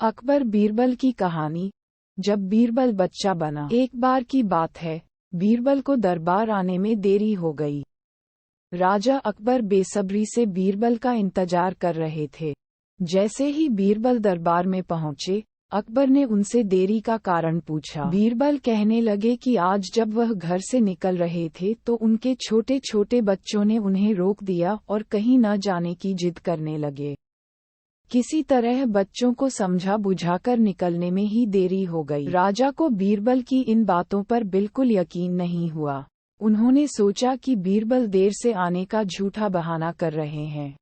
अकबर बीरबल की कहानी। जब बीरबल बच्चा बना। एक बार की बात है, बीरबल को दरबार आने में देरी हो गई। राजा अकबर बेसब्री से बीरबल का इंतजार कर रहे थे। जैसे ही बीरबल दरबार में पहुंचे, अकबर ने उनसे देरी का कारण पूछा। बीरबल कहने लगे कि आज जब वह घर से निकल रहे थे तो उनके छोटे छोटे बच्चों ने उन्हें रोक दिया और कहीं न जाने की जिद करने लगे। किसी तरह बच्चों को समझा बुझाकर निकलने में ही देरी हो गई। राजा को बीरबल की इन बातों पर बिल्कुल यकीन नहीं हुआ। उन्होंने सोचा कि बीरबल देर से आने का झूठा बहाना कर रहे हैं।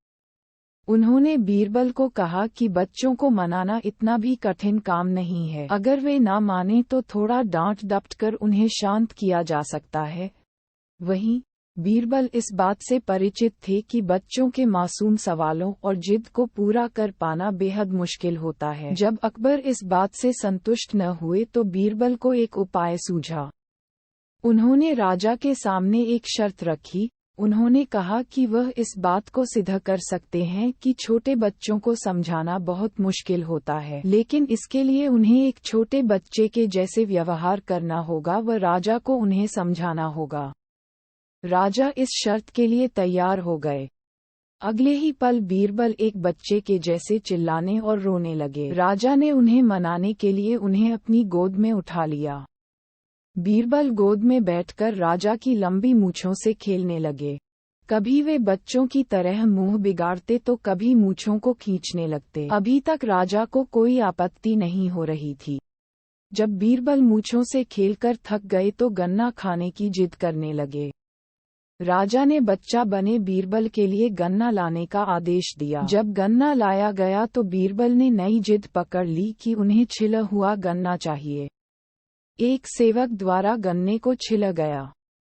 उन्होंने बीरबल को कहा कि बच्चों को मनाना इतना भी कठिन काम नहीं है। अगर वे ना माने तो थोड़ा डांट डपट कर उन्हें शांत किया जा सकता है। वहीं बीरबल इस बात से परिचित थे कि बच्चों के मासूम सवालों और जिद को पूरा कर पाना बेहद मुश्किल होता है। जब अकबर इस बात से संतुष्ट न हुए तो बीरबल को एक उपाय सूझा। उन्होंने राजा के सामने एक शर्त रखी। उन्होंने कहा कि वह इस बात को सिद्ध कर सकते हैं कि छोटे बच्चों को समझाना बहुत मुश्किल होता है, लेकिन इसके लिए उन्हें एक छोटे बच्चे के जैसे व्यवहार करना होगा व राजा को उन्हें समझाना होगा। राजा इस शर्त के लिए तैयार हो गए। अगले ही पल बीरबल एक बच्चे के जैसे चिल्लाने और रोने लगे। राजा ने उन्हें मनाने के लिए उन्हें अपनी गोद में उठा लिया। बीरबल गोद में बैठकर राजा की लंबी मूंछों से खेलने लगे। कभी वे बच्चों की तरह मुंह बिगाड़ते तो कभी मूंछों को खींचने लगते। अभी तक राजा को कोई आपत्ति नहीं हो रही थी। जब बीरबल मूंछों से खेलकर थक गए तो गन्ना खाने की जिद करने लगे। राजा ने बच्चा बने बीरबल के लिए गन्ना लाने का आदेश दिया। जब गन्ना लाया गया तो बीरबल ने नई जिद पकड़ ली कि उन्हें छिला हुआ गन्ना चाहिए। एक सेवक द्वारा गन्ने को छिला गया।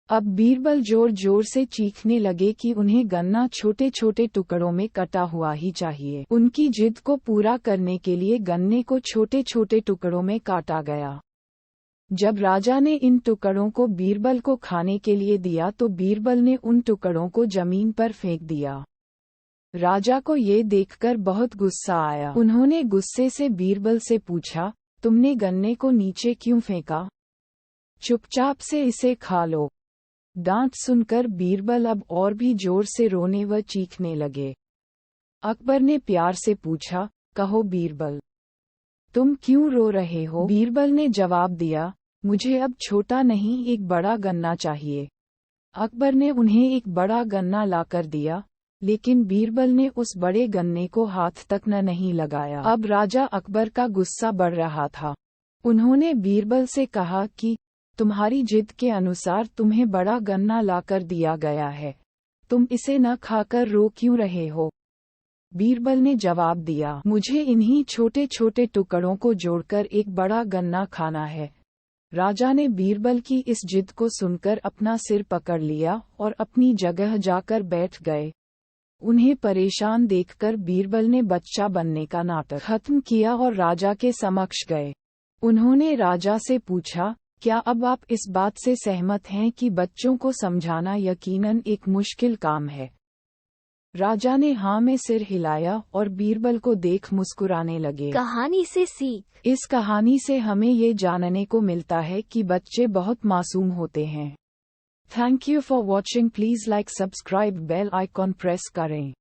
अब बीरबल जोर जोर से चीखने लगे कि उन्हें गन्ना छोटे छोटे टुकड़ों में कटा हुआ ही चाहिए। उनकी जिद को पूरा करने के लिए गन्ने को छोटे छोटे टुकड़ों में काटा गया। जब राजा ने इन टुकड़ों को बीरबल को खाने के लिए दिया तो बीरबल ने उन टुकड़ों को जमीन पर फेंक दिया। राजा को ये देखकर बहुत गुस्सा आया। उन्होंने गुस्से से बीरबल से पूछा, तुमने गन्ने को नीचे क्यों फेंका? चुपचाप से इसे खा लो। डांट सुनकर बीरबल अब और भी जोर से रोने व चीखने लगे। अकबर ने प्यार से पूछा, कहो बीरबल, तुम क्यों रो रहे हो? बीरबल ने जवाब दिया, मुझे अब छोटा नहीं एक बड़ा गन्ना चाहिए। अकबर ने उन्हें एक बड़ा गन्ना लाकर दिया, लेकिन बीरबल ने उस बड़े गन्ने को हाथ तक नहीं लगाया। अब राजा अकबर का गुस्सा बढ़ रहा था। उन्होंने बीरबल से कहा कि तुम्हारी जिद के अनुसार तुम्हें बड़ा गन्ना लाकर दिया गया है, तुम इसे न खाकर रो क्यों रहे हो? बीरबल ने जवाब दिया, मुझे इन्हीं छोटे छोटे टुकड़ों को जोड़कर एक बड़ा गन्ना खाना है। राजा ने बीरबल की इस जिद को सुनकर अपना सिर पकड़ लिया और अपनी जगह जाकर बैठ गए। उन्हें परेशान देखकर बीरबल ने बच्चा बनने का नाटक खत्म किया और राजा के समक्ष गए। उन्होंने राजा से पूछा, क्या अब आप इस बात से सहमत हैं कि बच्चों को समझाना यकीनन एक मुश्किल काम है? राजा ने हाँ में सिर हिलाया और बीरबल को देख मुस्कुराने लगे। कहानी से सीख। इस कहानी से हमें ये जानने को मिलता है कि बच्चे बहुत मासूम होते हैं। Thank you for watching. Please like, subscribe, bell icon press करें।